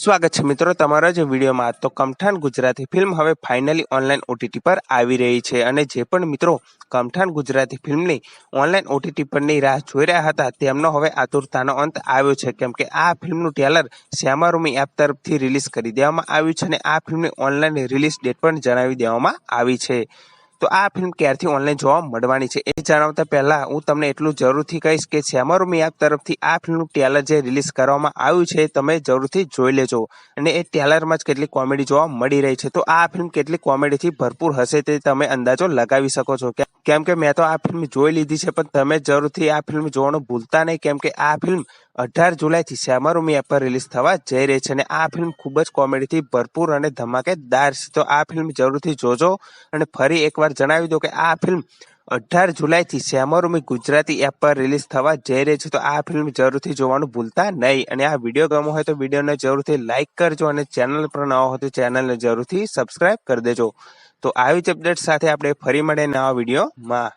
સ્વાગત છે મિત્રો તમારા જ વિડીયોમાં। તો કમઠાણ ગુજરાતી ફિલ્મ હવે ફાઇનલી ઓનલાઈન ઓટીટી પર આવી રહી છે અને જે પણ મિત્રો કમઠાણ ગુજરાતી ફિલ્મની ઓનલાઈન ઓટીટી પરની રાહ જોઈ રહ્યા હતા તેમનો હવે આતુરતાનો અંત આવ્યો છે, કેમ કે આ ફિલ્મનું ટ્રેલર શ્યામારૂમી એપ તરફથી રિલીઝ કરી દેવામાં આવ્યું છે અને આ ફિલ્મની ઓનલાઈન રિલીઝ ડેટ પણ જણાવી દેવામાં આવી છે। તો આ ફિલ્મ ક્યારથી ઓનલાઈન જોવા મળવાની છે એ જણાવતા પહેલા હું તમને એટલું જરૂરથી કહીશ કે શ્યામારૂમી એપ તરફથી આ ફિલ્મનું ટ્રેલર જે રિલીઝ કરવામાં આવ્યું છે તમે જરૂરથી જોઈ લેજો અને એ ટ્રેલરમાં જ કેટલી કોમેડી જોવા મળી રહી છે। તો આ ફિલ્મ કેટલી કોમેડીથી ભરપૂર હશે તે તમે અંદાજો લગાવી શકો છો, કેમ કે મેં તો આ ફિલ્મ જોઈ લીધી છે, પણ તમે જરૂરથી આ ફિલ્મ જોવાનું ભૂલતા નહીં, કેમ કે આ ફિલ્મ 18 જુલાઈથી શ્યામારૂમી એપ પર રિલીઝ થવા જઈ રહી છે અને આ ફિલ્મ ખૂબ જ કોમેડીથી ભરપૂર અને ધમાકેદાર છે। તો આ ફિલ્મ જરૂરથી જોજો અને ફરી એકવાર જણાવી દો કે આ ફિલ્મ 18 જુલાઈથી શ્યામારૂમી ગુજરાતી એપ પર રિલીઝ થવા જઈ રહી છે। તો આ ફિલ્મ જરૂરથી જોવાનું ભૂલતા નહીં અને આ વિડીયો ગમ્યો હોય તો વિડીયોને જરૂરથી લાઇક કરજો અને ચેનલ પર નવા હોય તો ચેનલને જરૂરથી સબસ્ક્રાઇબ કરી દેજો। તો આવી જ અપડેટ સાથે આપણે ફરી મળીએ નવા વિડીયોમાં।